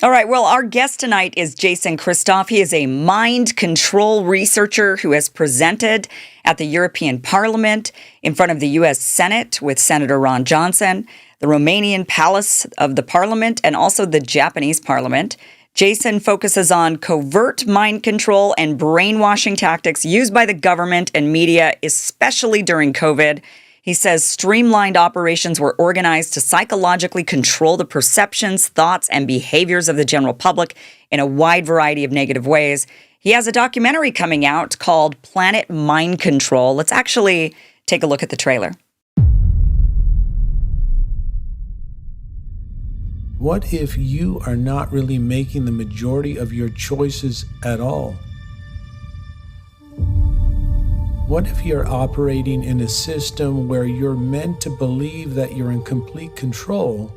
All right. Well, our guest tonight is Jason Christoff. He is a mind control researcher who has presented at the European Parliament, in front of the U.S. Senate with Senator Ron Johnson, the Romanian Palace of the Parliament, and also the Japanese Parliament. Jason focuses on covert mind control and brainwashing tactics used by the government and media, especially during COVID. He says streamlined operations were organized to psychologically control the perceptions, thoughts, and behaviors of the general public in a wide variety of negative ways. He has a documentary coming out called Planet Mind Control. Let's actually take a look at the trailer. What if you are not really making the majority of your choices at all? What if you're operating in a system where you're meant to believe that you're in complete control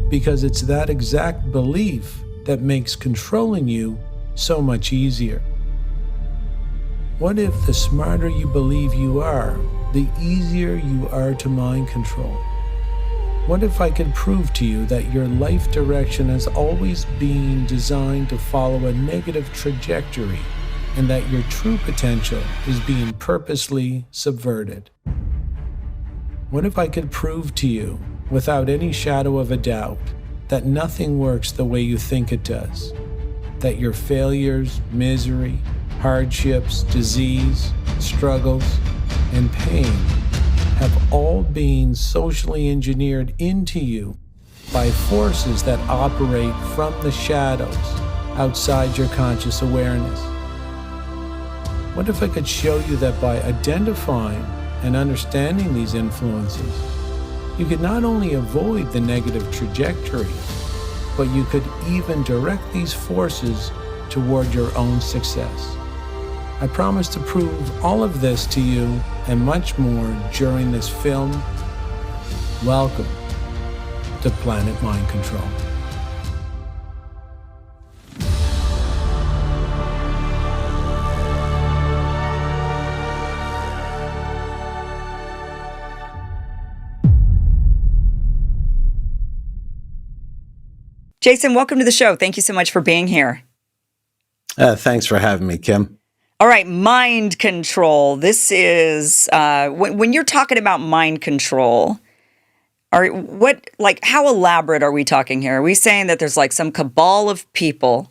because it's that exact belief that makes controlling you so much easier? What if the smarter you believe you are, the easier you are to mind control? What if I could prove to you that your life direction has always been designed to follow a negative trajectory, and that your true potential is being purposely subverted? What if I could prove to you, without any shadow of a doubt, that nothing works the way you think it does? That your failures, misery, hardships, disease, struggles, and pain have all been socially engineered into you by forces that operate from the shadows outside your conscious awareness? What if I could show you that by identifying and understanding these influences, you could not only avoid the negative trajectory, but you could even direct these forces toward your own success? I promise to prove all of this to you and much more during this film. Welcome to Planet Mind Control. Jason, welcome to the show. Thank you so much for being here. Thanks for having me, Kim. All right, mind control. This is when you're talking about mind control. How elaborate are we talking here? Are we saying that there's like some cabal of people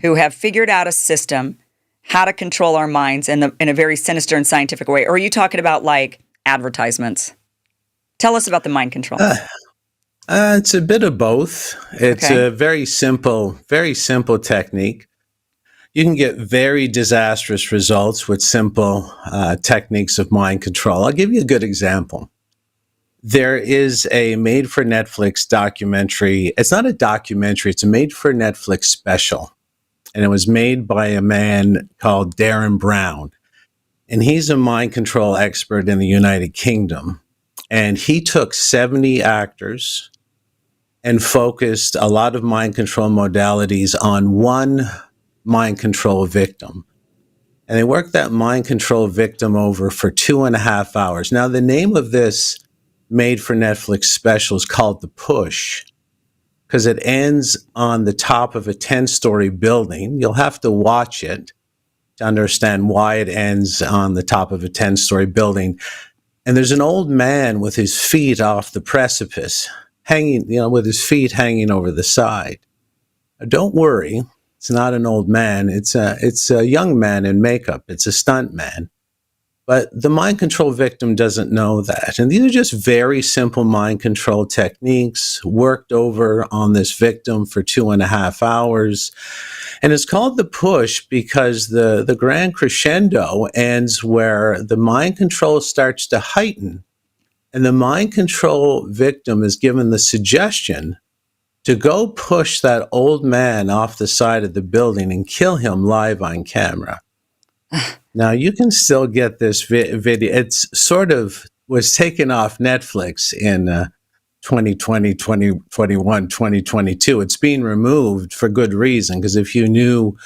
who have figured out a system how to control our minds in a very sinister and scientific way? Or are you talking about like advertisements? Tell us about the mind control. It's a bit of both. It's Okay. a very simple technique. You can get very disastrous results with simple techniques of mind control. I'll give you a good example. There is a made-for-Netflix documentary. It's not a documentary. It's a made-for-Netflix special. And it was made by a man called Darren Brown. And he's a mind control expert in the United Kingdom. And he took 70 actors and focused a lot of mind control modalities on one mind control victim. And they worked that mind control victim over for 2.5 hours. Now, the name of this made for Netflix special is called The Push, because it ends on the top of a 10-story building. You'll have to watch it to understand why it ends on the top of a 10-story building. And there's an old man with his feet off the precipice, hanging, with his feet hanging over the side. Now, don't worry. It's not an old man. It's a young man in makeup. It's a stunt man. But the mind control victim doesn't know that. And these are just very simple mind control techniques worked over on this victim for 2.5 hours. And it's called The Push because the grand crescendo ends where the mind control starts to heighten. And the mind control victim is given the suggestion to go push that old man off the side of the building and kill him live on camera. Now, you can still get this video. It's sort of was taken off Netflix in 2020, 2021, 2022. It's being removed for good reason, because if you knew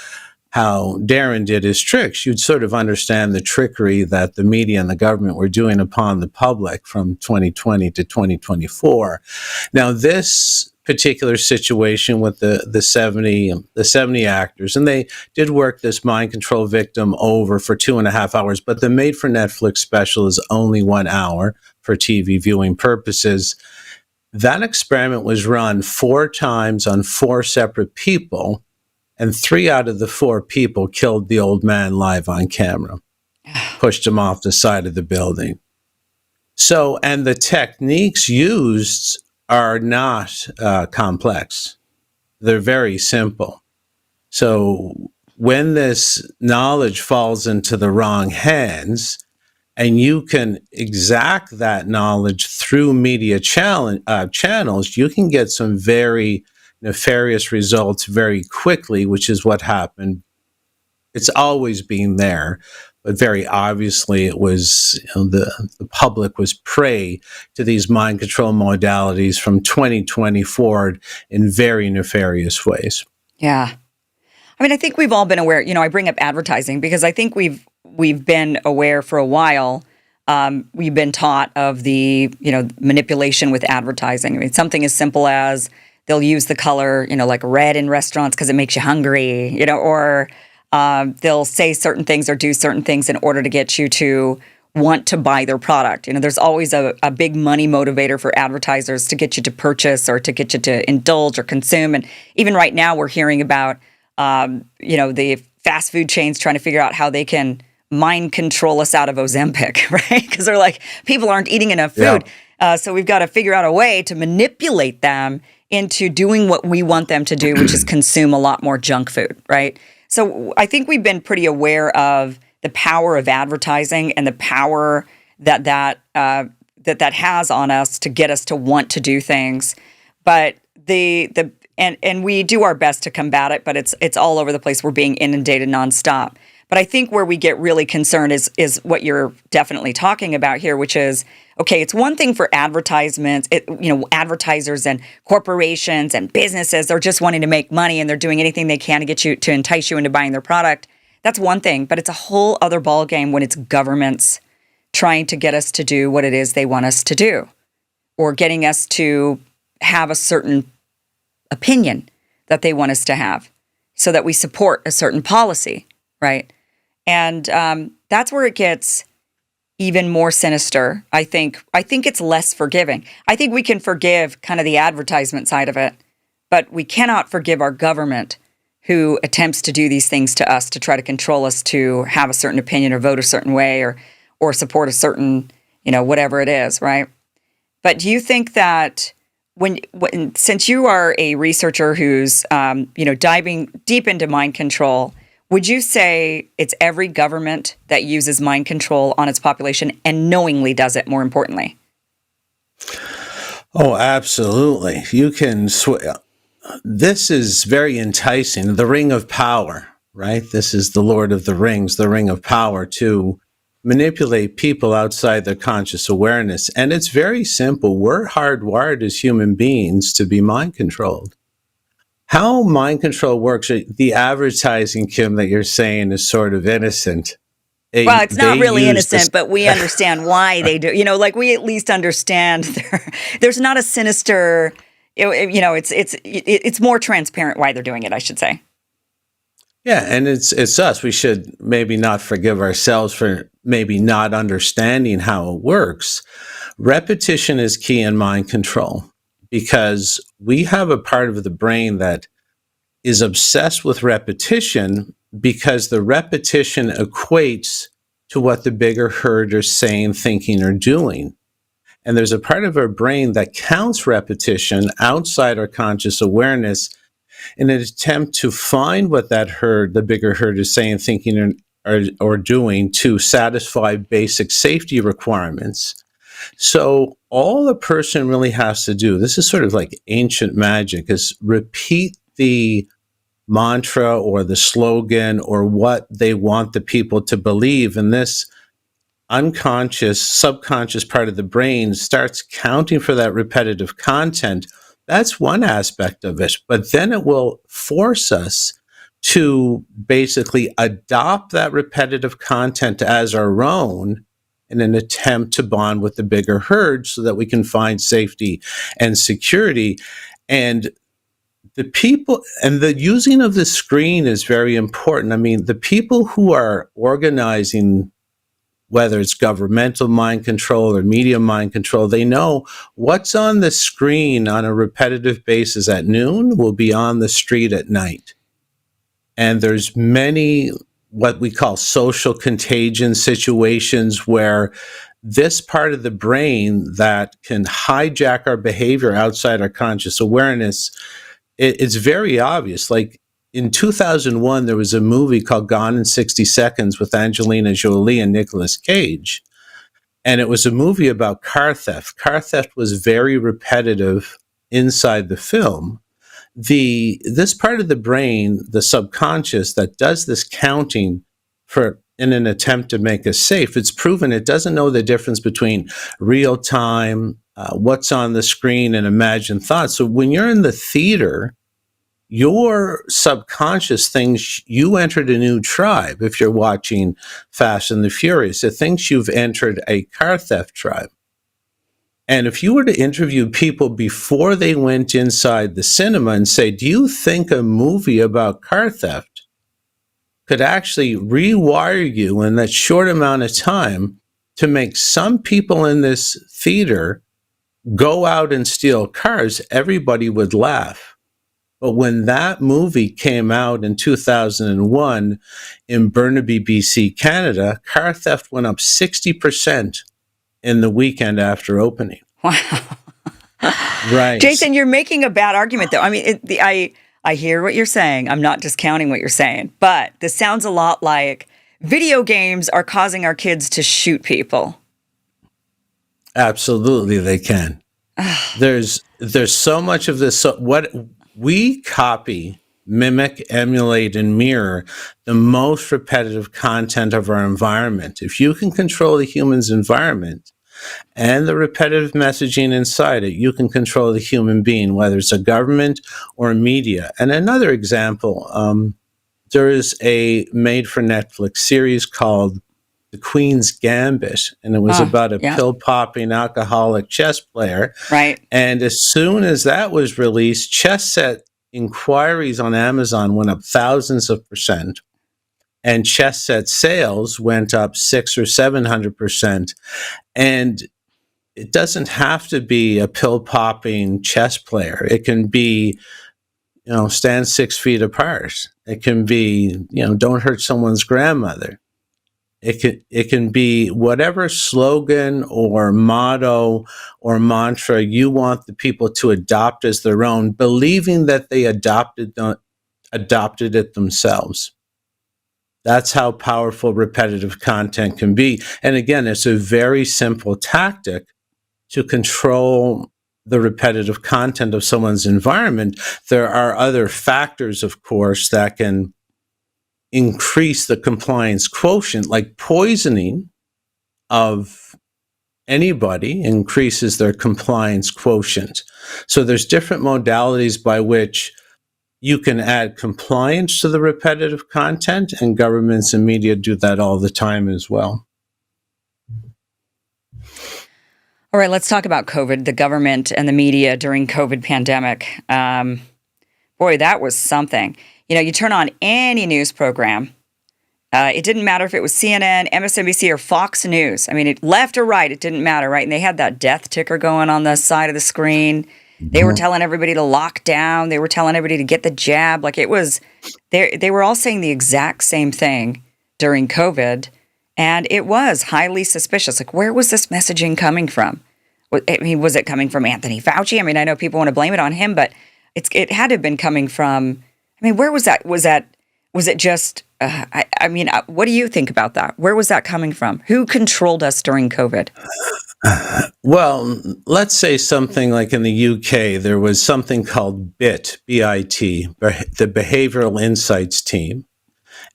how Darren did his tricks, you'd sort of understand the trickery that the media and the government were doing upon the public from 2020 to 2024. Now, this particular situation with the 70 actors, and they did work this mind control victim over for 2.5 hours, but the made for Netflix special is only 1 hour for TV viewing purposes. That experiment was run 4 times on 4 separate people, and 3 out of the 4 people killed the old man live on camera, pushed him off the side of the building. So, and the techniques used are not complex. They're very simple. So when this knowledge falls into the wrong hands, and you can exact that knowledge through media channels, you can get some very nefarious results very quickly, which is what happened. It's always been there, but very obviously it was, the public was prey to these mind control modalities from 2020 forward in very nefarious ways. Yeah. I mean, I think we've all been aware, I bring up advertising because I think we've been aware for a while. We've been taught of the, manipulation with advertising. I mean, something as simple as they'll use the color, like red in restaurants because it makes you hungry, or they'll say certain things or do certain things in order to get you to want to buy their product. There's always a big money motivator for advertisers to get you to purchase or to get you to indulge or consume. And even right now, we're hearing about, the fast food chains trying to figure out how they can mind control us out of Ozempic, right? Because they're like, people aren't eating enough food. Yeah. So we've got to figure out a way to manipulate them into doing what we want them to do, which is consume a lot more junk food, right? So I think we've been pretty aware of the power of advertising and the power that has on us to get us to want to do things. But and we do our best to combat it, but it's all over the place. We're being inundated nonstop. But I think where we get really concerned is what you're definitely talking about here, which is, okay, it's one thing for advertisements, advertisers and corporations and businesses, they're just wanting to make money and they're doing anything they can to get you to entice you into buying their product. That's one thing, but it's a whole other ballgame when it's governments trying to get us to do what it is they want us to do, or getting us to have a certain opinion that they want us to have so that we support a certain policy, right? And that's where it gets even more sinister. I think it's less forgiving. I think we can forgive kind of the advertisement side of it, but we cannot forgive our government who attempts to do these things to us to try to control us to have a certain opinion or vote a certain way or support a certain, whatever it is, right? But do you think that since you are a researcher who's, diving deep into mind control, would you say it's every government that uses mind control on its population and knowingly does it, more importantly? Oh, absolutely. You can this is very enticing. The Ring of Power, right? This is the Lord of the Rings, the Ring of Power, to manipulate people outside their conscious awareness. And it's very simple. We're hardwired as human beings to be mind controlled. How mind control works, the advertising, Kim, that you're saying is sort of innocent. Well, it's not really innocent, but we understand why they do. We at least understand there's not a sinister, it's more transparent why they're doing it, I should say. Yeah, and it's us. We should maybe not forgive ourselves for maybe not understanding how it works. Repetition is key in mind control because we have a part of the brain that is obsessed with repetition because the repetition equates to what the bigger herd are saying, thinking, or doing. And there's a part of our brain that counts repetition outside our conscious awareness in an attempt to find what that herd, the bigger herd, is saying, thinking, or doing to satisfy basic safety requirements. So all a person really has to do, this is sort of like ancient magic, is repeat the mantra or the slogan or what they want the people to believe. And this unconscious, subconscious part of the brain starts counting for that repetitive content. That's one aspect of it. But then it will force us to basically adopt that repetitive content as our own in an attempt to bond with the bigger herd so that we can find safety and security. And the people and the using of the screen is very important. I mean, the people who are organizing, whether it's governmental mind control or media mind control, they know what's on the screen on a repetitive basis at noon will be on the street at night. And there's many what we call social contagion situations where this part of the brain that can hijack our behavior outside our conscious awareness, it's very obvious. Like in 2001, there was a movie called Gone in 60 Seconds with Angelina Jolie and Nicolas Cage. And it was a movie about car theft. Car theft was very repetitive inside the film. This part of the brain, the subconscious, that does this counting in an attempt to make us safe, it's proven it doesn't know the difference between real time, what's on the screen, and imagined thoughts. So when you're in the theater, your subconscious thinks you entered a new tribe. If you're watching Fast and the Furious, it thinks you've entered a car theft tribe. And if you were to interview people before they went inside the cinema and say, do you think a movie about car theft could actually rewire you in that short amount of time to make some people in this theater go out and steal cars? Everybody would laugh. But when that movie came out in 2001 in Burnaby, BC, Canada, car theft went up 60% in the weekend after opening. Wow. Right. Jason, you're making a bad argument, though. I mean, I hear what you're saying. I'm not discounting what you're saying. But this sounds a lot like video games are causing our kids to shoot people. Absolutely, they can. There's so much of this. So what we copy, mimic, emulate, and mirror the most repetitive content of our environment. If you can control the human's environment and the repetitive messaging inside it, you can control the human being, whether it's a government or media. And another example, there is a made-for-Netflix series called The Queen's Gambit, and it was about a pill-popping alcoholic chess player. Right. And as soon as that was released, chess set inquiries on Amazon went up thousands of percent, and chess set sales went up 600 or 700%. And it doesn't have to be a pill-popping chess player. It can be, stand 6 feet apart. It can be, don't hurt someone's grandmother. It can be whatever slogan or motto or mantra you want the people to adopt as their own, believing that they adopted it themselves. That's how powerful repetitive content can be. And again, it's a very simple tactic to control the repetitive content of someone's environment. There are other factors, of course, that can increase the compliance quotient, like poisoning of anybody increases their compliance quotient. So there's different modalities by which you can add compliance to the repetitive content, and governments and media do that all the time as well. All right, let's talk about COVID, the government and the media during COVID pandemic. Boy, that was something. You turn on any news program. It didn't matter if it was CNN, MSNBC, or Fox News. I mean, left or right, it didn't matter, right? And they had that death ticker going on the side of the screen. They were telling everybody to lock down. They were telling everybody to get the jab. Like it was, they were all saying the exact same thing during COVID. And it was highly suspicious. Like, where was this messaging coming from? I mean, was it coming from Anthony Fauci? I mean, I know people want to blame it on him, but it had to have been coming from, I mean, where was that? Was it just, what do you think about that? Where was that coming from? Who controlled us during COVID? Well, let's say something like in the UK, there was something called BIT, B-I-T, the Behavioral Insights Team.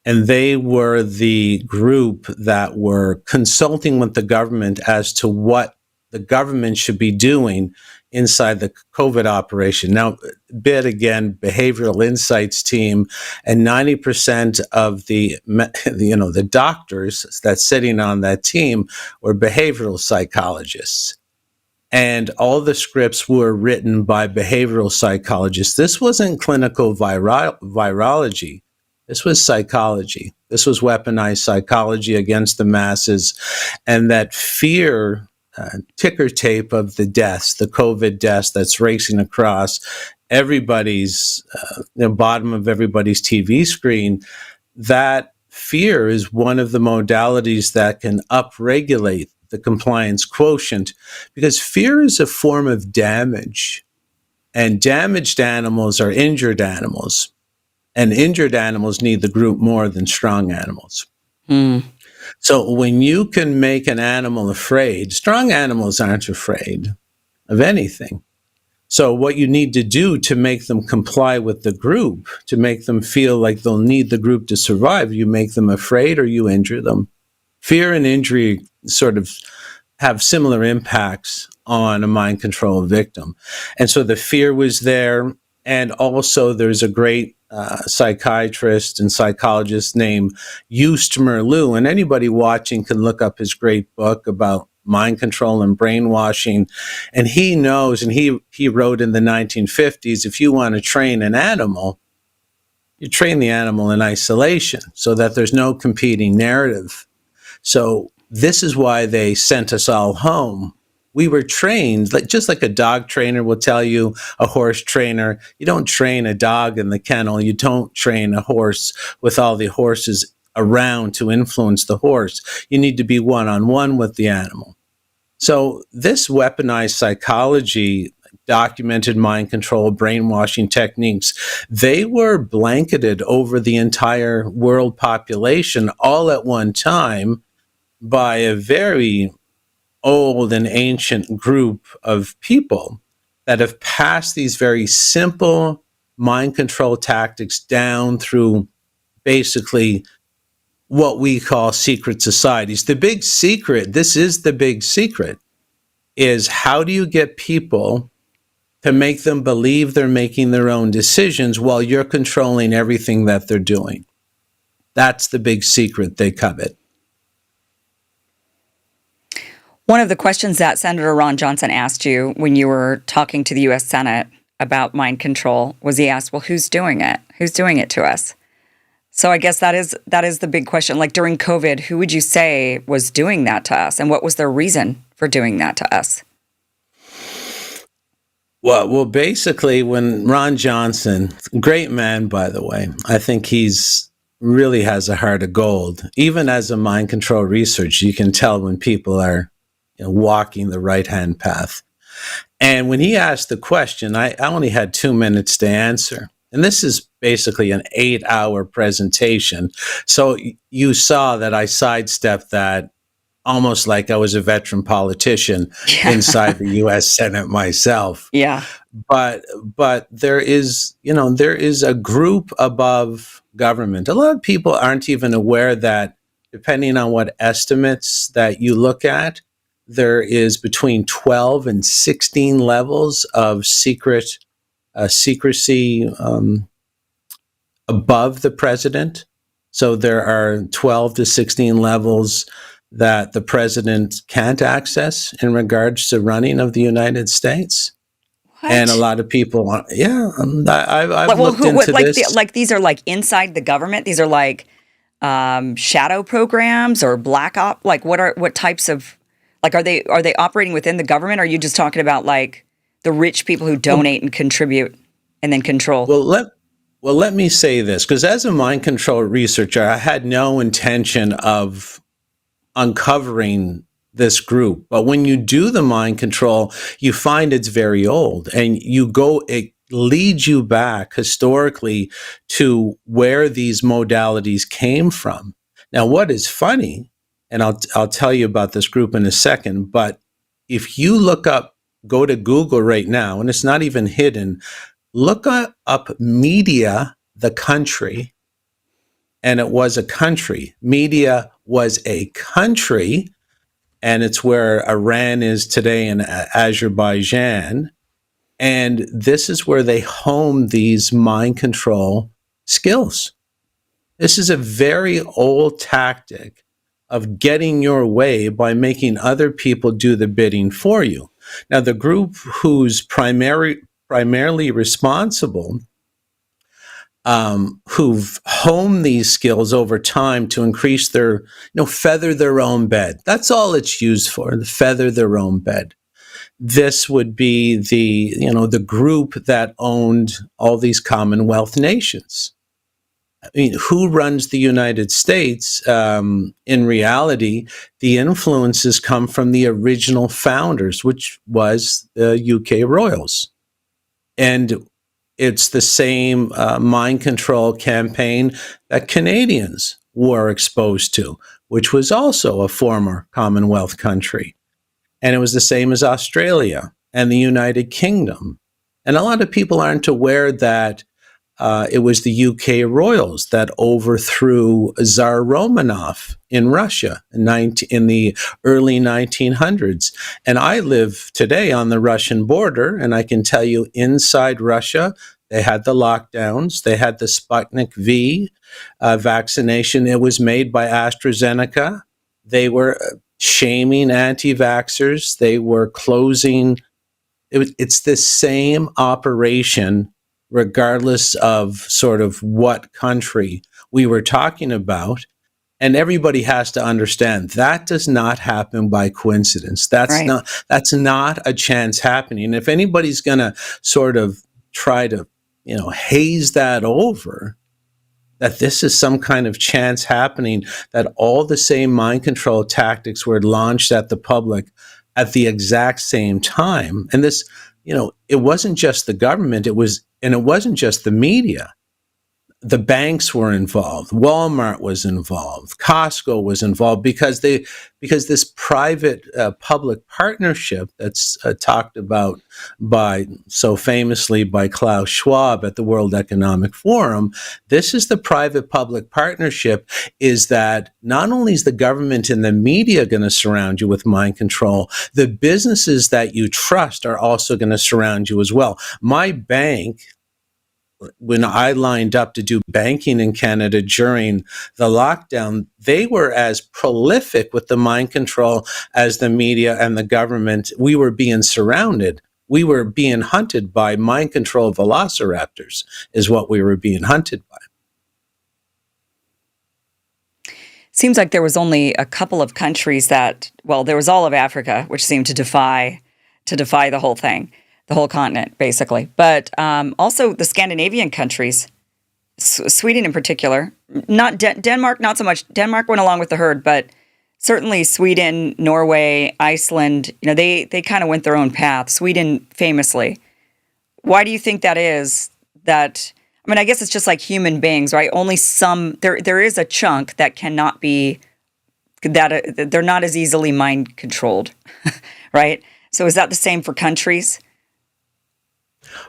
And they were the group that were consulting with the government as to what the government should be doing inside the COVID operation. Now, BID, again, Behavioral Insights team, and 90% of the doctors that's sitting on that team were behavioral psychologists. And all the scripts were written by behavioral psychologists. This wasn't clinical virology. This was psychology. This was weaponized psychology against the masses. And that fear ticker tape of the deaths, the COVID deaths that's racing across everybody's, the bottom of everybody's TV screen, that fear is one of the modalities that can upregulate the compliance quotient, because fear is a form of damage, and damaged animals are injured animals, and injured animals need the group more than strong animals. So when you can make an animal afraid, strong animals aren't afraid of anything. So what you need to do to make them comply with the group, to make them feel like they'll need the group to survive, you make them afraid or you injure them. Fear and injury sort of have similar impacts on a mind control victim. And so the fear was there. And also there's a great psychiatrist and psychologist named Eustace Merleau. And anybody watching can look up his great book about mind control and brainwashing. And he knows, and he wrote in the 1950s, if you want to train an animal, you train the animal in isolation so that there's no competing narrative. So this is why they sent us all home. We were trained, just like a dog trainer will tell you, a horse trainer. You don't train a dog in the kennel. You don't train a horse with all the horses around to influence the horse. You need to be one-on-one with the animal. So this weaponized psychology, documented mind control, brainwashing techniques, they were blanketed over the entire world population all at one time by a very old and ancient group of people that have passed these very simple mind control tactics down through basically what we call secret societies. The big secret, this is the big secret, is how do you get people to make them believe they're making their own decisions while you're controlling everything that they're doing? That's the big secret they covet. One of the questions that Senator Ron Johnson asked you when you were talking to the U.S. Senate about mind control was he asked, well, who's doing it? Who's doing it to us? So I guess that is the big question. Like during COVID, who would you say was doing that to us? And what was their reason for doing that to us? Well, basically, when Ron Johnson, great man, by the way, I think he's really has a heart of gold. Even as a mind control researcher, you can tell when people are walking the right-hand path. And when he asked the question, I only had 2 minutes to answer. And this is basically an 8-hour presentation. So you saw that I sidestepped that almost like I was a veteran politician inside the U.S. Senate myself. Yeah. But there is a group above government. A lot of people aren't even aware that, depending on what estimates that you look at, there is between 12 and 16 levels of secrecy above the president. So there are 12 to 16 levels that the president can't access in regards to running of the United States. What? And a lot of people, I've looked into this. These are like inside the government. These are like shadow programs or black op. Like what types of, like, are they operating within the government? Or are you just talking about like the rich people who donate and contribute and then control? Well, let me say this, because as a mind control researcher, I had no intention of uncovering this group. But when you do the mind control, you find it's very old, and it leads you back historically to where these modalities came from. Now, what is funny, and I'll tell you about this group in a second, but if you go to Google right now, and it's not even hidden, look up Media, the country, and it was a country. Media was a country, and it's where Iran is today in Azerbaijan. And this is where they hone these mind control skills. This is a very old tactic of getting your way by making other people do the bidding for you. Now, the group who's primarily responsible, who've honed these skills over time to increase their, feather their own bed. That's all it's used for, to feather their own bed. This would be the group that owned all these Commonwealth nations. I mean, who runs the United States? In reality, the influences come from the original founders, which was the UK royals. And it's the same mind control campaign that Canadians were exposed to, which was also a former Commonwealth country. And it was the same as Australia and the United Kingdom. And a lot of people aren't aware that it was the UK royals that overthrew Tsar Romanov in Russia in the early 1900s. And I live today on the Russian border, and I can tell you inside Russia, they had the lockdowns. They had the Sputnik V vaccination. It was made by AstraZeneca. They were shaming anti-vaxxers. They were closing. It's the same operation regardless of sort of what country we were talking about. And everybody has to understand that does not happen by coincidence. That's not a chance happening. If anybody's going to sort of try to, haze that over, that this is some kind of chance happening, that all the same mind control tactics were launched at the public at the exact same time. And this, it wasn't just the government, it wasn't just the media. The banks were involved. Walmart was involved. Costco was involved because this private public partnership that's talked about so famously by Klaus Schwab at the World Economic Forum. This is the private public partnership, is that not only is the government and the media going to surround you with mind control, the businesses that you trust are also going to surround you as well. My bank, when I lined up to do banking in Canada during the lockdown, they were as prolific with the mind control as the media and the government. We were being surrounded. We were being hunted by mind control velociraptors, is what we were being hunted by. Seems like there was only a couple of countries there was all of Africa, which seemed to defy the whole thing. The whole continent, basically. But also the Scandinavian countries, Sweden in particular, not Denmark, not so much. Denmark went along with the herd, but certainly Sweden, Norway, Iceland, they kind of went their own path. Sweden famously. Why do you think that is? I guess it's just like human beings, right? Only there is a chunk that cannot be, that they're not as easily mind controlled, right? So is that the same for countries?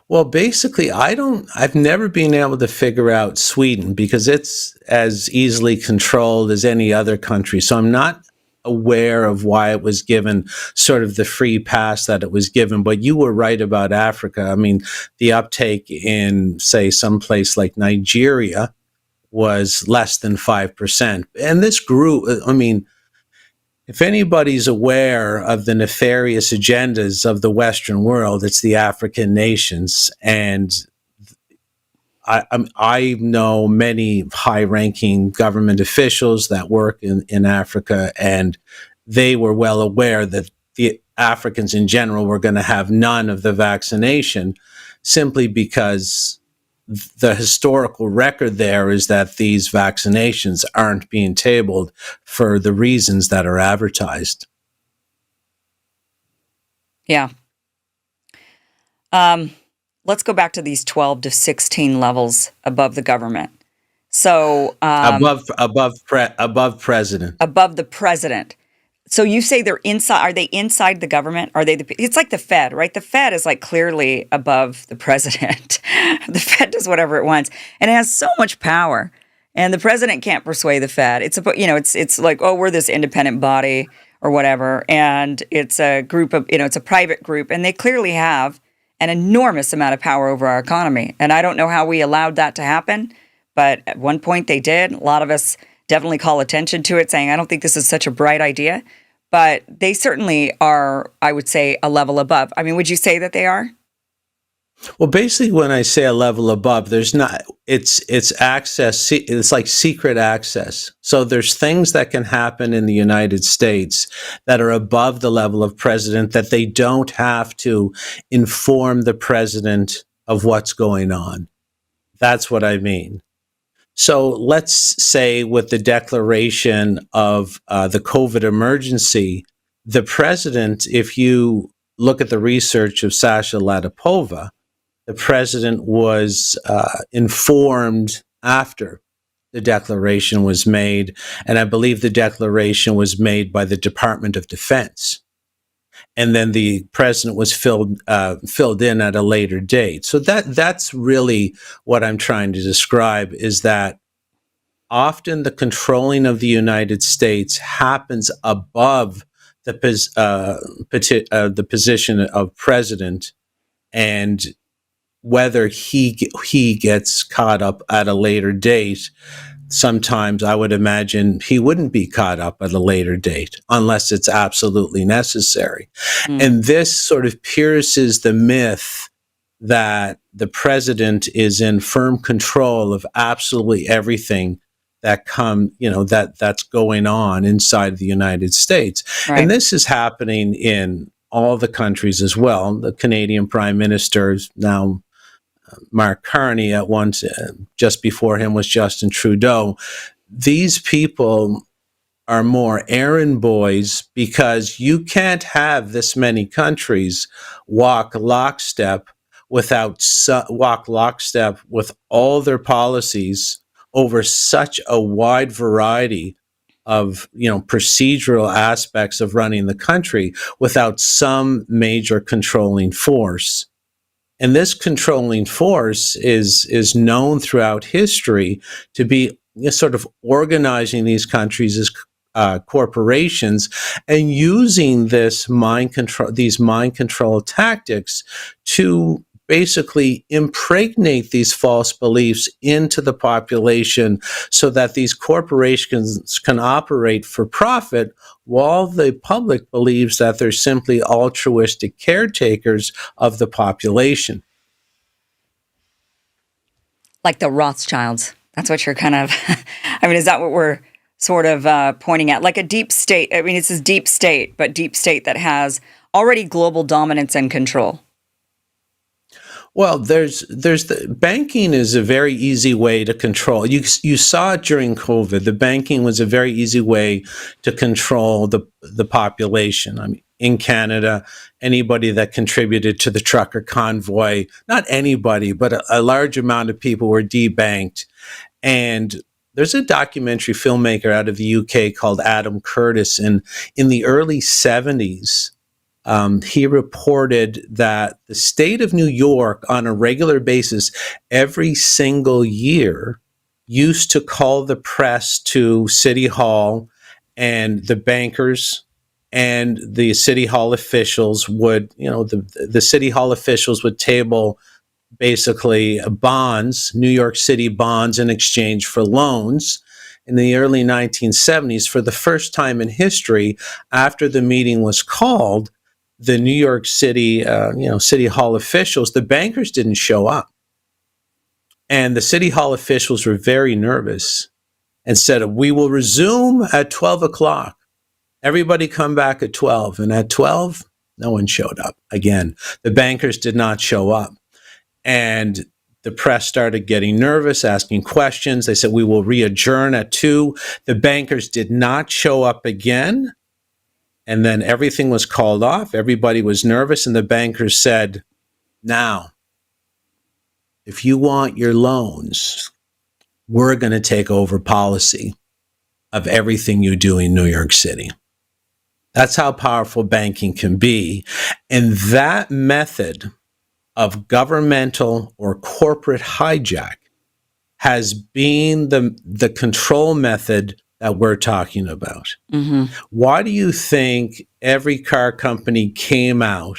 Well, basically, I've never been able to figure out Sweden because it's as easily controlled as any other country. So I'm not aware of why it was given sort of the free pass that it was given. But you were right about Africa. I mean, the uptake in, say, someplace like Nigeria was less than 5%. And this grew, if anybody's aware of the nefarious agendas of the Western world, it's the African nations. And I know many high-ranking government officials that work in Africa, and they were well aware that the Africans in general were going to have none of the vaccination, simply because the historical record there is that these vaccinations aren't being tabled for the reasons that are advertised. Yeah. Let's go back to these 12 to 16 levels above the government. So above president. Above the president. So you say they're inside? Are they inside the government? Are they? It's like the Fed, right? The Fed is like clearly above the president. The Fed does whatever it wants, and it has so much power. And the president can't persuade the Fed. It's like, oh, we're this independent body, or whatever. And it's a group of, it's a private group, and they clearly have an enormous amount of power over our economy. And I don't know how we allowed that to happen, but at one point they did. A lot of us definitely call attention to it, saying, I don't think this is such a bright idea. But they certainly are, I would say, a level above. I mean, would you say that they are? Well, basically, when I say a level above, there's not, it's access, it's like secret access. So there's things that can happen in the United States that are above the level of president that they don't have to inform the president of what's going on. That's what I mean. So let's say with the declaration of the COVID emergency, the president, if you look at the research of Sasha Latypova, the president was informed after the declaration was made, and I believe the declaration was made by the Department of Defense. And then the president was filled in at a later date. So that's really what I'm trying to describe, is that often the controlling of the United States happens above the position of president, and whether he gets caught up at a later date, sometimes I would imagine he wouldn't be caught up at a later date unless it's absolutely necessary. And this sort of pierces the myth that the president is in firm control of absolutely everything that's going on inside the United States. Right. And this is happening in all the countries as well. The Canadian Prime Minister is now Mark Carney. At once, just before him was Justin Trudeau. These people are more errand boys, because you can't have this many countries walk lockstep with all their policies over such a wide variety of procedural aspects of running the country without some major controlling force. And this controlling force is known throughout history to be sort of organizing these countries as corporations and using these mind control tactics to basically impregnate these false beliefs into the population so that these corporations can operate for profit while the public believes that they're simply altruistic caretakers of the population. Like the Rothschilds. That's what you're kind of, I mean, is that what we're sort of pointing at? Like a deep state. I mean, it's a deep state, but deep state that has already global dominance and control. Well, there's the banking is a very easy way to control. You saw it during COVID. The banking was a very easy way to control the population. I mean, in Canada, anybody that contributed to the trucker convoy, not anybody, but a large amount of people were debanked. And there's a documentary filmmaker out of the UK called Adam Curtis, and in the early 70s, he reported that the state of New York, on a regular basis, every single year, used to call the press to City Hall, and the bankers and the City Hall officials would, the City Hall officials would table basically bonds, New York City bonds, in exchange for loans. In the early 1970s, for the first time in history, after the meeting was called, the New York City, City Hall officials, the bankers didn't show up. And the City Hall officials were very nervous and said, we will resume at 12 o'clock. Everybody come back at 12. And at 12, no one showed up. Again, the bankers did not show up. And the press started getting nervous, asking questions. They said, we will re-adjourn at 2. The bankers did not show up again. And then everything was called off. Everybody was nervous. And the bankers said, now, if you want your loans, we're going to take over policy of everything you do in New York City. That's how powerful banking can be. And that method of governmental or corporate hijack has been the control method that we're talking about. Hmm. Why do you think every car company came out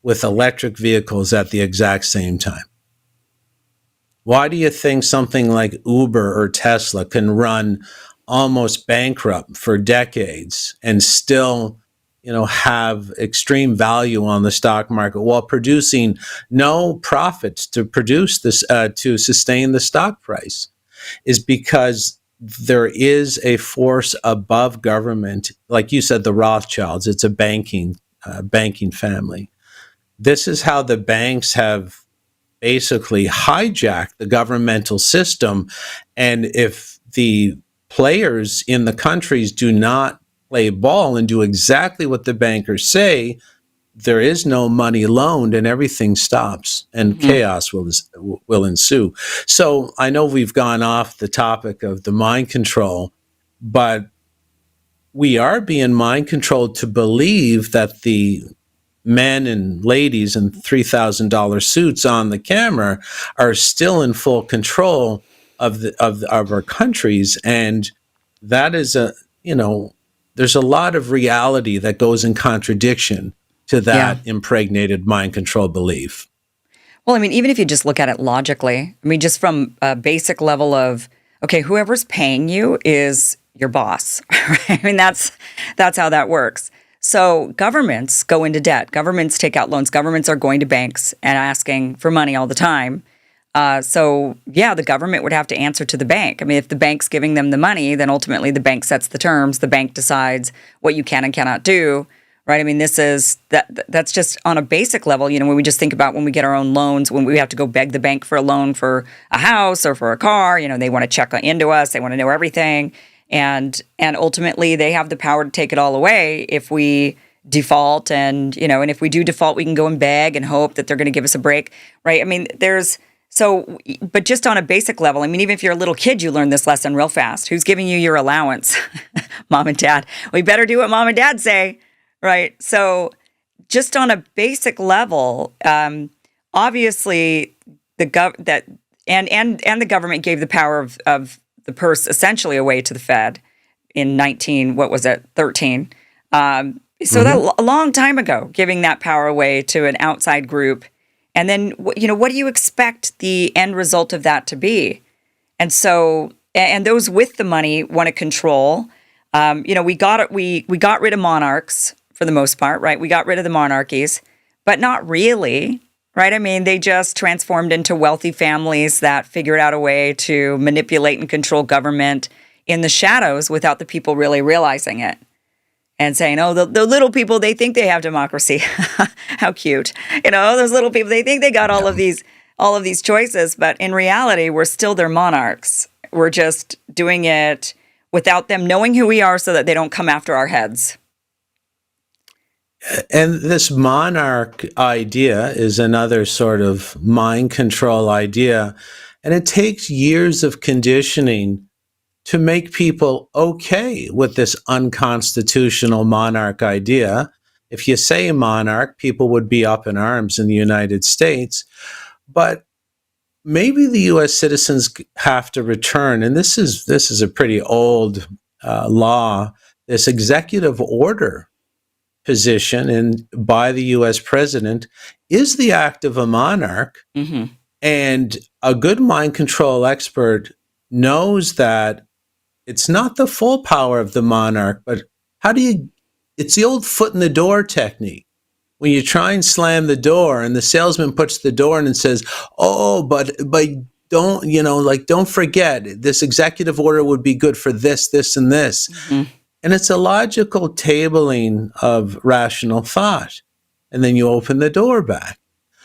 with electric vehicles at the exact same time? Why do you think something like Uber or Tesla can run almost bankrupt for decades and still, have extreme value on the stock market while producing no profits to produce this to sustain the stock price? Is because there is a force above government, like you said, the Rothschilds. It's a banking family. This is how the banks have basically hijack the governmental system. And if the players in the countries do not play ball and do exactly what the bankers say, there is no money loaned and everything stops and Hmm. chaos will ensue. So I know we've gone off the topic of the mind control, but we are being mind controlled to believe that the men and ladies in $3,000 suits on the camera are still in full control of our countries, and that is there's a lot of reality that goes in contradiction to Yeah. that impregnated mind control belief. Well, I mean, even if you just look at it logically, I mean, just from a basic level of, okay, whoever's paying you is your boss. Right? I mean, that's how that works. So governments go into debt. Governments take out loans. Governments are going to banks and asking for money all the time. So yeah, the government would have to answer to the bank. I mean, if the bank's giving them the money, then ultimately the bank sets the terms. The bank decides what you can and cannot do. Right. I mean, that's just on a basic level, when we just think about when we get our own loans, when we have to go beg the bank for a loan for a house or for a car, they want to check into us. They want to know everything. And ultimately they have the power to take it all away if we default. And if we do default, we can go and beg and hope that they're going to give us a break. Right. I mean, but just on a basic level, I mean, even if you're a little kid, you learn this lesson real fast. Who's giving you your allowance? Mom and dad. We better do what mom and dad say. Right. So just on a basic level, obviously the the government gave the power of the purse essentially away to the Fed in 13. So that a long time ago, giving that power away to an outside group. And then, what do you expect the end result of that to be? And so, and those with the money want to control. We got rid of monarchs for the most part, right? We got rid of the monarchies, but not really, right? I mean, they just transformed into wealthy families that figured out a way to manipulate and control government in the shadows without the people really realizing it. And saying, oh, the little people, they think they have democracy. How cute. Those little people, they think they got all of these choices, but in reality, we're still their monarchs. We're just doing it without them knowing who we are so that they don't come after our heads. And this monarch idea is another sort of mind control idea. And it takes years of conditioning to make people okay with this unconstitutional monarch idea. If you say monarch, people would be up in arms in the United States. But maybe the U.S. citizens have to return, and this is a pretty old law, this executive order position by the U.S. president is the act of a monarch. Mm-hmm. And a good mind control expert knows that it's not the full power of the monarch, but it's the old foot in the door technique. When you try and slam the door and the salesman puts the door in and says, oh, but don't forget, this executive order would be good for this, this, and this. Mm-hmm. And it's a logical tabling of rational thought. And then you open the door back.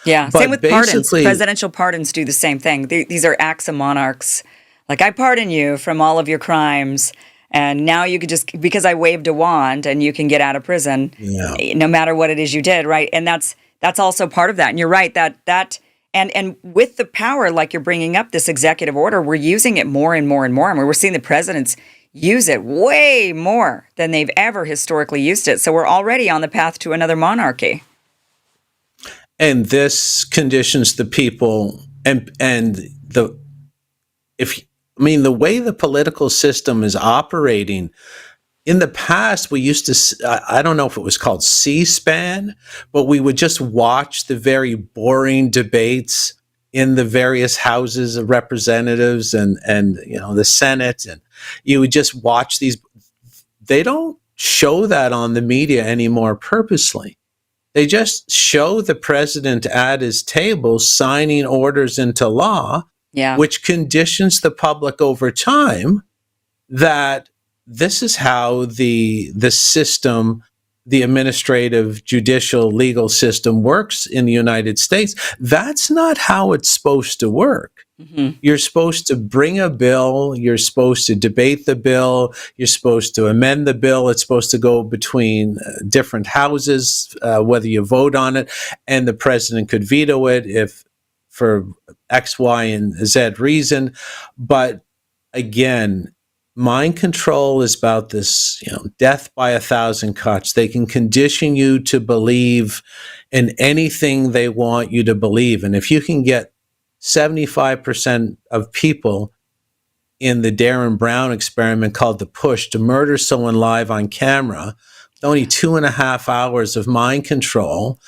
Yeah, but same with pardons. Presidential pardons do the same thing. These are acts of monarchs. Like, I pardon you from all of your crimes, and now you could just, because I waved a wand, and you can get out of prison, no matter what it is you did, right? And that's also part of that. And you're right, and with the power, like you're bringing up, this executive order, we're using it more and more and more. I mean, we're seeing the presidents use it way more than they've ever historically used it. So we're already on the path to another monarchy. And this conditions the people, and if I mean, the way the political system is operating, in the past, we used to, I don't know if it was called C-SPAN, but we would just watch the very boring debates in the various houses of representatives and the Senate. And you would just watch these. They don't show that on the media anymore purposely. They just show the president at his table signing orders into law, Yeah. which conditions the public over time that this is how the system, the administrative, judicial, legal system works in the United States. That's not how it's supposed to work. Mhm. You're supposed to bring a bill, you're supposed to debate the bill, you're supposed to amend the bill, it's supposed to go between different houses, whether you vote on it, and the president could veto it if for X, Y, and Z reason. But again, mind control is about this, death by 1,000 cuts. They can condition you to believe in anything they want you to believe. And if you can get 75% of people in the Darren Brown experiment called the push to murder someone live on camera, only 2.5 hours of mind control.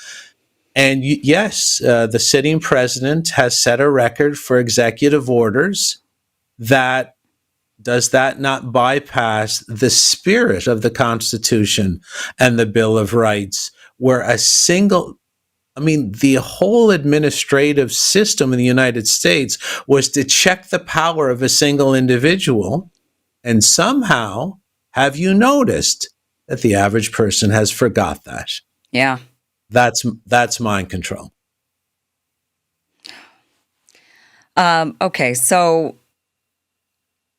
And yes, the sitting president has set a record for executive orders. Does that not bypass the spirit of the Constitution and the Bill of Rights, where the whole administrative system in the United States was to check the power of a single individual. And somehow, have you noticed that the average person has forgot that? Yeah. That's mind control. Okay, so,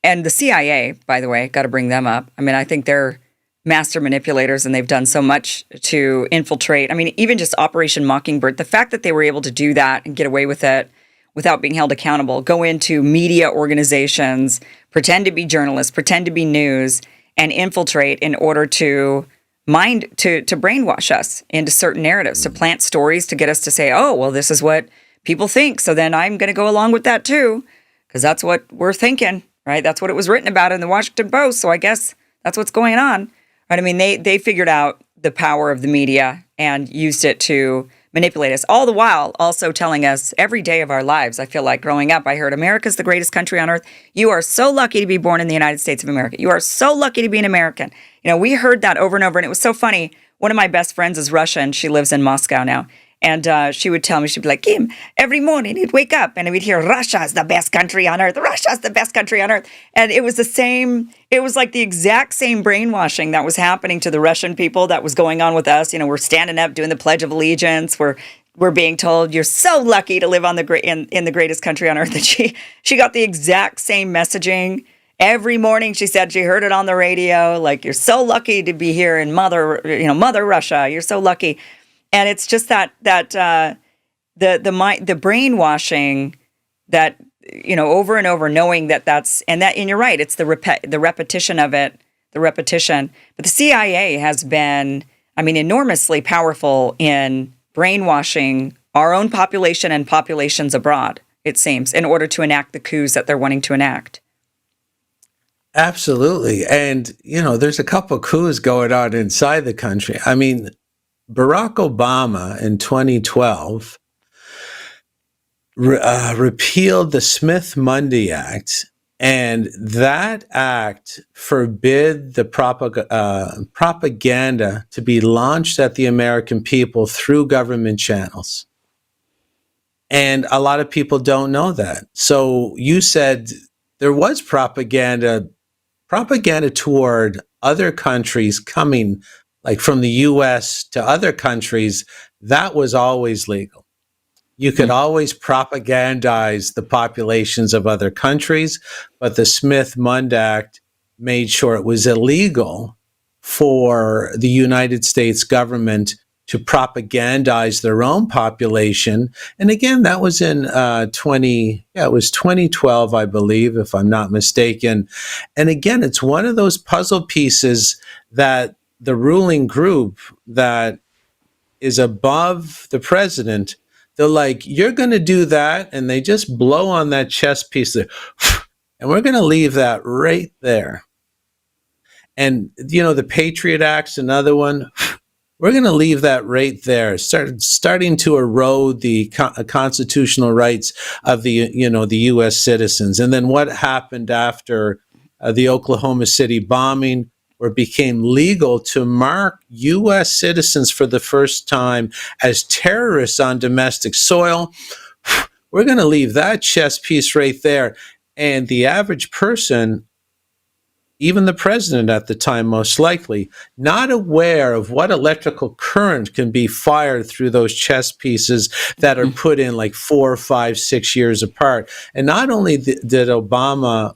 and the CIA, by the way, got to bring them up. I mean, I think they're master manipulators and they've done so much to infiltrate. I mean, even just Operation Mockingbird, the fact that they were able to do that and get away with it without being held accountable, go into media organizations, pretend to be journalists, pretend to be news, and infiltrate in order to brainwash us into certain narratives, to plant stories to get us to say, oh, well, this is what people think, so then I'm going to go along with that too, because that's what we're thinking, right? That's what it was written about in the Washington Post, so I guess that's what's going on. Right? I mean, they figured out the power of the media and used it to manipulate us, all the while also telling us every day of our lives. I feel like growing up, I heard America's the greatest country on earth. You are so lucky to be born in the United States of America. You are so lucky to be an American. We heard that over and over, and it was so funny. One of my best friends is Russian. She lives in Moscow now. And she would tell me, she'd be like, Kim, every morning he'd wake up and we'd hear, Russia's the best country on earth. Russia's the best country on earth. And it was like the exact same brainwashing that was happening to the Russian people that was going on with us. We're standing up, doing the Pledge of Allegiance. We're being told, you're so lucky to live on in the greatest country on earth. And she got the exact same messaging. Every morning, she said she heard it on the radio, like, you're so lucky to be here in Mother Russia. You're so lucky. And it's just that the brainwashing that, over and over, knowing and you're right, it's the repetition of it, the repetition. But the CIA has been, enormously powerful in brainwashing our own population and populations abroad, it seems, in order to enact the coups that they're wanting to enact. Absolutely. And, there's a couple coups going on inside the country. Barack Obama in 2012 repealed the Smith-Mundy Act, and that act forbid the propaganda to be launched at the American people through government channels. And a lot of people don't know that. So you said there was propaganda toward other countries coming, like from the U.S. to other countries. That was always legal. You could always propagandize the populations of other countries, but the Smith-Mundy Act made sure it was illegal for the United States government to propagandize their own population. And again, that was in 2012, I believe, if I'm not mistaken. And again, it's one of those puzzle pieces that the ruling group that is above the president, they're like, you're going to do that. And they just blow on that chess piece. And we're going to leave that right there. And, the Patriot Act's another one. We're going to leave that right there, starting to erode the constitutional rights of the U.S. citizens. And then what happened after the Oklahoma City bombing, where it became legal to mark U.S. citizens for the first time as terrorists on domestic soil? We're going to leave that chess piece right there. And the average person, even the president at the time, most likely, not aware of what electrical current can be fired through those chess pieces that are put in like 4, 5, 6 years apart. And not only did Obama,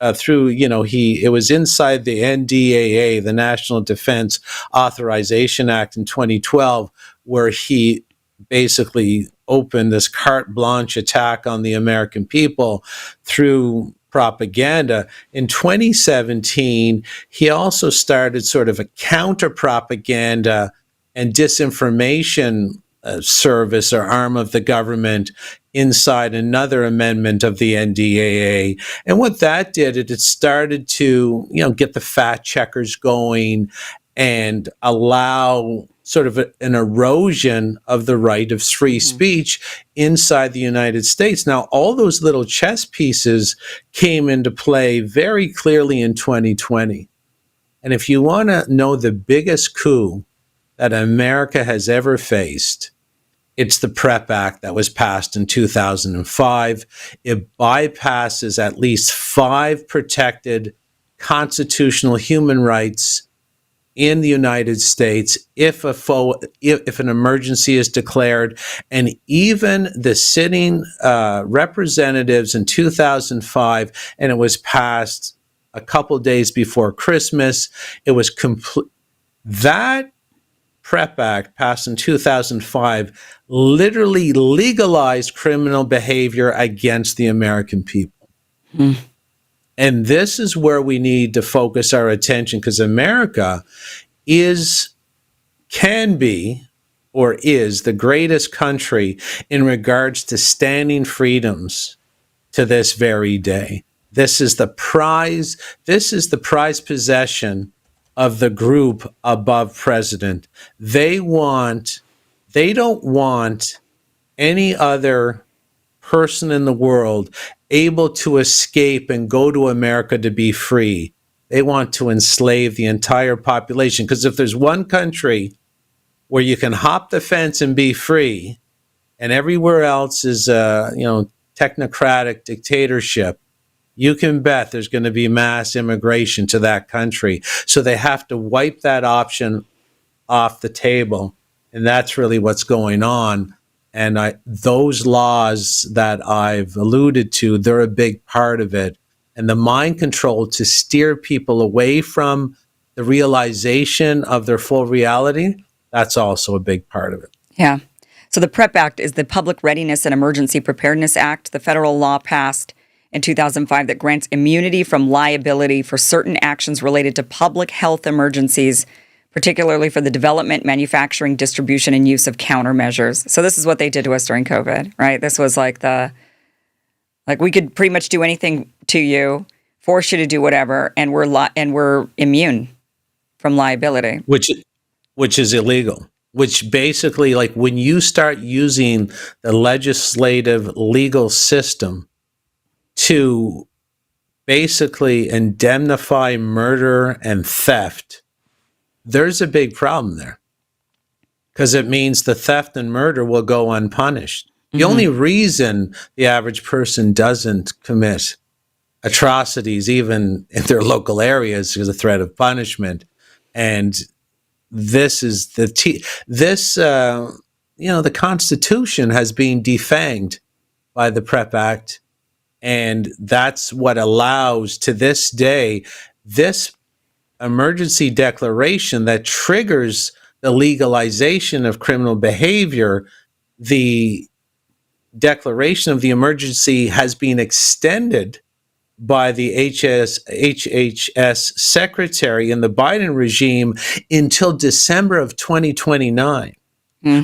it was inside the NDAA, the National Defense Authorization Act in 2012, where he basically opened this carte blanche attack on the American people through propaganda. In 2017, he also started sort of a counter propaganda and disinformation service or arm of the government inside another amendment of the NDAA. And what that did, it started to, get the fact checkers going and allow sort of an erosion of the right of free speech inside the United States. Now, all those little chess pieces came into play very clearly in 2020. And if you want to know the biggest coup that America has ever faced, it's the PrEP Act that was passed in 2005. It bypasses at least 5 protected constitutional human rights in the United States if an emergency is declared. And even the sitting representatives in 2005, and it was passed a couple days before Christmas, it was complete. That PrEP Act, passed in 2005, literally legalized criminal behavior against the American people. And this is where we need to focus our attention, because America can be the greatest country in regards to standing freedoms to this very day. This is the prized possession of the group above president. They don't want any other person in the world able to escape and go to America to be free. They want to enslave the entire population, because if there's one country where you can hop the fence and be free, and everywhere else is technocratic dictatorship, you can bet there's going to be mass immigration to that country. So they have to wipe that option off the table. And that's really what's going on. And those laws that I've alluded to, they're a big part of it. And the mind control to steer people away from the realization of their full reality, that's also a big part of it. Yeah. So the PrEP Act is the Public Readiness and Emergency Preparedness Act, the federal law passed in 2005 that grants immunity from liability for certain actions related to public health emergencies, particularly for the development, manufacturing, distribution, and use of countermeasures. So this is what they did to us during COVID, right? This was like we could pretty much do anything to you, force you to do whatever, and we're immune from liability. Which is illegal. Which basically, like, when you start using the legislative legal system to basically indemnify murder and theft, there's a big problem there, because it means the theft and murder will go unpunished. The only reason the average person doesn't commit atrocities, even in their local areas, is a threat of punishment. And this is the Constitution has been defanged by the PrEP Act. And that's what allows, to this day, this emergency declaration that triggers the legalization of criminal behavior. The declaration of the emergency has been extended by the HHS secretary in the Biden regime until December of 2029,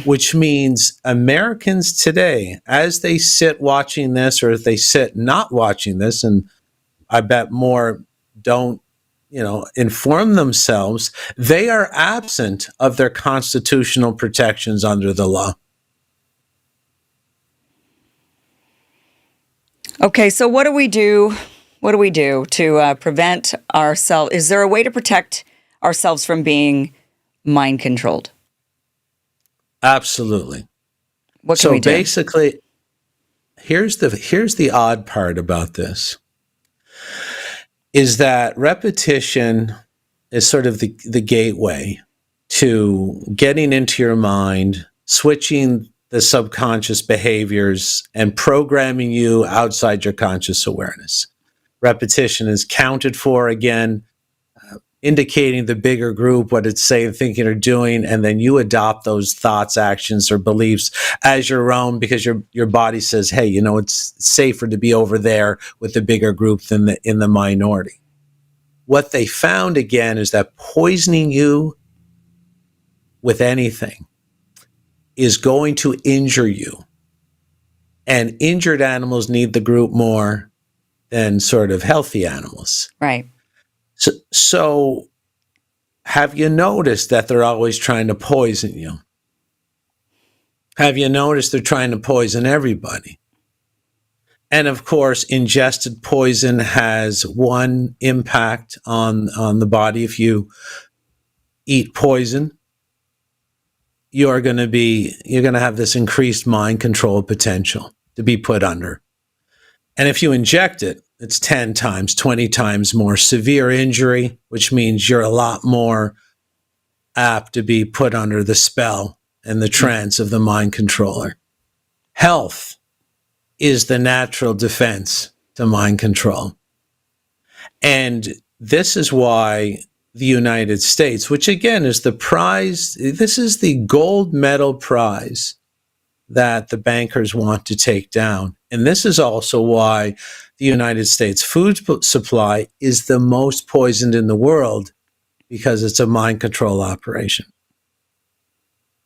which means Americans today, as they sit watching this, or if they sit not watching this, and I bet more don't, inform themselves. They are absent of their constitutional protections under the law. Okay, so what do we do? What do we do to prevent ourselves? Is there a way to protect ourselves from being mind controlled? Absolutely. What can So we do? basically, here's the odd part about this, is that repetition is sort of the gateway to getting into your mind, switching the subconscious behaviors, and programming you outside your conscious awareness. Repetition is counted for, again, indicating the bigger group what it's saying, thinking, or doing, and then you adopt those thoughts, actions, or beliefs as your own because your body says, hey, it's safer to be over there with the bigger group than in the minority. What they found, again, is that poisoning you with anything is going to injure you. And injured animals need the group more than sort of healthy animals. Right. So have you noticed that they're always trying to poison you? Have you noticed they're trying to poison everybody? And of course, ingested poison has one impact on the body. If you eat poison, you're going to have this increased mind control potential to be put under. And if you inject it, it's 10 times, 20 times more severe injury, which means you're a lot more apt to be put under the spell and the trance of the mind controller. Health is the natural defense to mind control. And this is why the United States, which again is the prize, this is the gold medal prize that the bankers want to take down. And this is also why the United States food supply is the most poisoned in the world, because it's a mind control operation.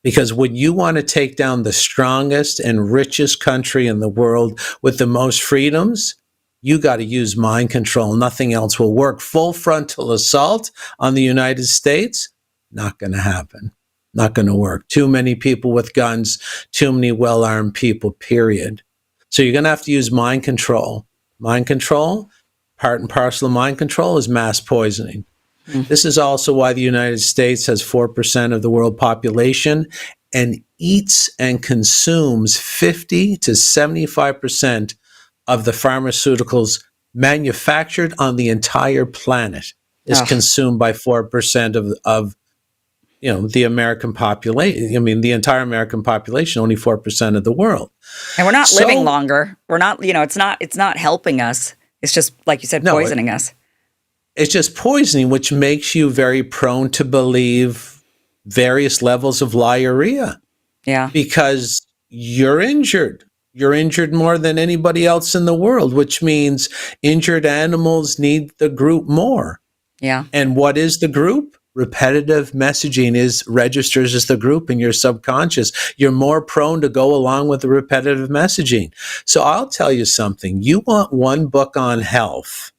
Because when you want to take down the strongest and richest country in the world with the most freedoms, you got to use mind control. Nothing else will work. Full frontal assault on the United States, not going to happen. Not going to work. Too many people with guns, too many well-armed people, period. So you're going to have to use mind control. Mind control, part and parcel of mind control, is mass poisoning. This is also why the United States has 4% of the world population and eats and consumes 50 to 75% of the pharmaceuticals manufactured on the entire planet is consumed by 4% of the American population. I mean, the entire American population, only 4% of the world. And we're not living longer. We're not, it's not helping us. It's just, like you said, poisoning us. It's just poisoning, which makes you very prone to believe various levels of liarrhea. Yeah. Because you're injured. You're injured more than anybody else in the world, which means injured animals need the group more. Yeah. And what is the group? Repetitive messaging registers as the group in your subconscious. You're more prone to go along with the repetitive messaging. So I'll tell you something. You want one book on health,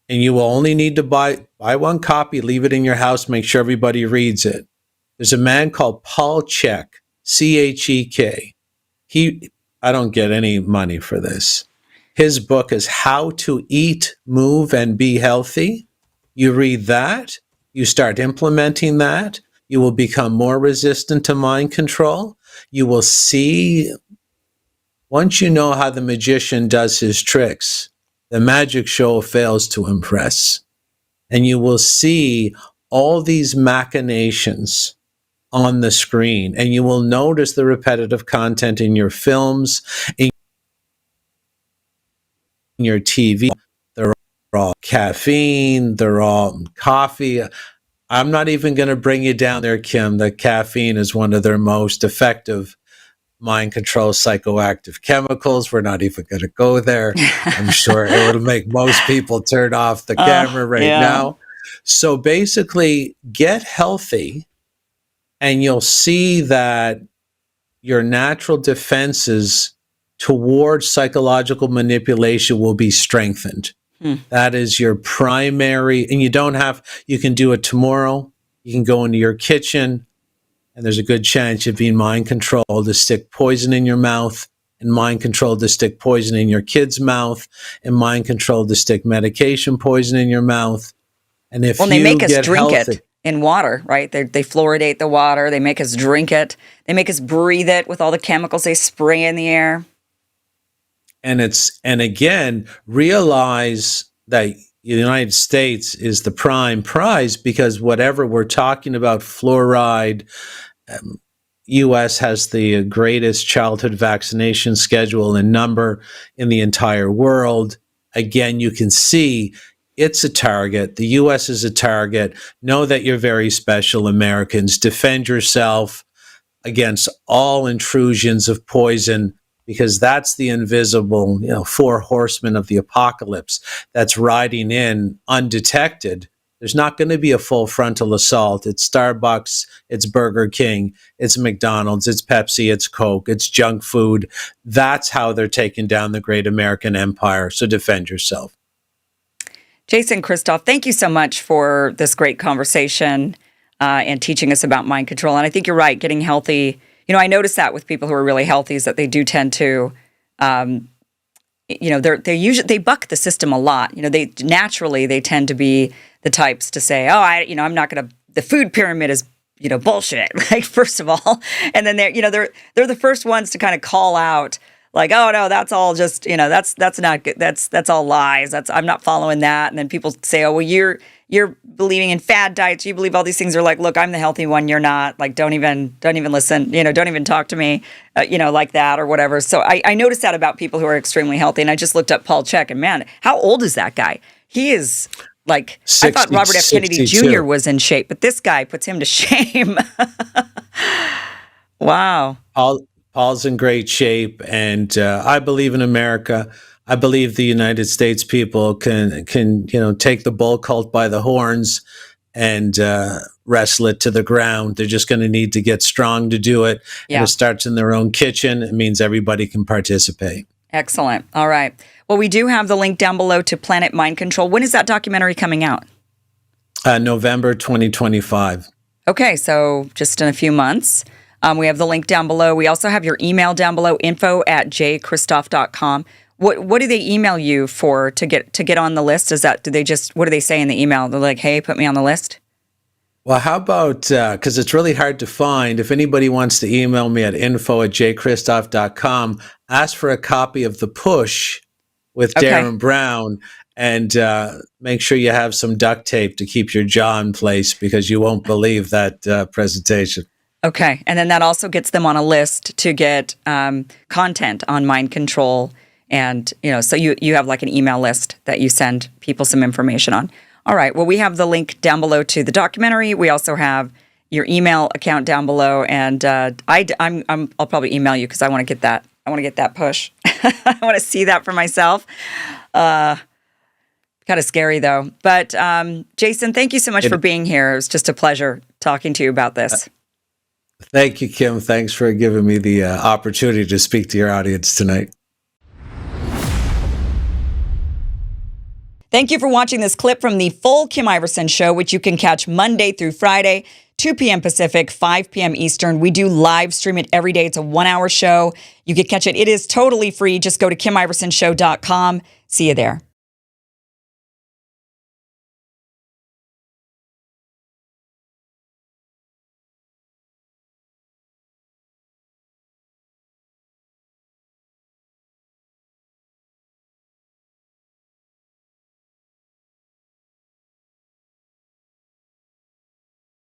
and you will only need to buy one copy, leave it in your house, make sure everybody reads it. There's a man called Paul Chek, Chek. I don't get any money for this. His book is How to Eat, Move, and Be Healthy. You read that, you start implementing that, you will become more resistant to mind control. You will see, once you know how the magician does his tricks, the magic show fails to impress. And you will see all these machinations on the screen, and you will notice the repetitive content in your films, in your TV. They're all caffeine, they're all coffee. I'm not even going to bring you down there, Kim. The caffeine is one of their most effective mind control psychoactive chemicals. We're not even going to go there. I'm sure it will make most people turn off the camera now. So basically, get healthy, and you'll see that your natural defenses towards psychological manipulation will be strengthened. That is your primary, and you can do it tomorrow. You can go into your kitchen, and there's a good chance you're being mind controlled to stick poison in your mouth, and mind controlled to stick poison in your kid's mouth, and mind controlled to stick medication poison in your mouth. And if They you make us get drink healthy, it in water, right? They fluoridate the water. They make us drink it. They make us breathe it with all the chemicals they spray in the air. and again, realize that the United States is the prime prize, because whatever we're talking about, fluoride, U.S. has the greatest childhood vaccination schedule and number in the entire world. Again, you can see it's a target. The U.S. is a target. Know that you're very special, Americans. Defend yourself against all intrusions of poison, because that's the invisible, four horsemen of the apocalypse that's riding in undetected. There's not going to be a full frontal assault. It's Starbucks, it's Burger King, it's McDonald's, it's Pepsi, it's Coke, it's junk food. That's how they're taking down the great American empire. So defend yourself. Jason Christoff, thank you so much for this great conversation and teaching us about mind control. And I think you're right, getting healthy. I notice that with people who are really healthy is that they do tend to, they buck the system a lot. They tend to be the types to say, I'm not going to. The food pyramid is, bullshit. Like, first of all, and then they're the first ones to kind of call out, like, oh no, that's all just, that's not good. That's all lies. I'm not following that. And then people say, oh well, you're believing in fad diets. You believe all these things. Are like, look, I'm the healthy one. You're not. Like, don't even listen. Don't even talk to me. Like that or whatever. So I noticed that about people who are extremely healthy. And I just looked up Paul Chek, and man, how old is that guy? He is like, 60, I thought Robert F. Kennedy 62. Jr. was in shape, but this guy puts him to shame. Wow. Paul's in great shape, and I believe in America. I believe the United States people can take the bull cult by the horns and wrestle it to the ground. They're just going to need to get strong to do it. Yeah. And it starts in their own kitchen. It means everybody can participate. Excellent. All right. Well, we do have the link down below to Planet Mind Control. When is that documentary coming out? November 2025. Okay, so just in a few months. We have the link down below. We also have your email down below, info@jchristoff.com. What do they email you for to get on the list? What do they say in the email? They're like, hey, put me on the list? Well, how about, because it's really hard to find, if anybody wants to email me at info@jchristoff.com, ask for a copy of The Push with Darren Brown, and make sure you have some duct tape to keep your jaw in place, because you won't believe that presentation. Okay. And then that also gets them on a list to get content on mind control. And, so you have like an email list that you send people some information on. All right. Well, we have the link down below to the documentary. We also have your email account down below. And I'll probably email you because I want to get that. I want to get that push. I want to see that for myself. Kind of scary, though. But Jason, thank you so much for being here. It was just a pleasure talking to you about this. Thank you, Kim. Thanks for giving me the opportunity to speak to your audience tonight. Thank you for watching this clip from the full Kim Iverson Show, which you can catch Monday through Friday, 2 p.m. Pacific, 5 p.m. Eastern. We do live stream it every day. It's a 1-hour show. You can catch it. It is totally free. Just go to KimIversonShow.com. See you there.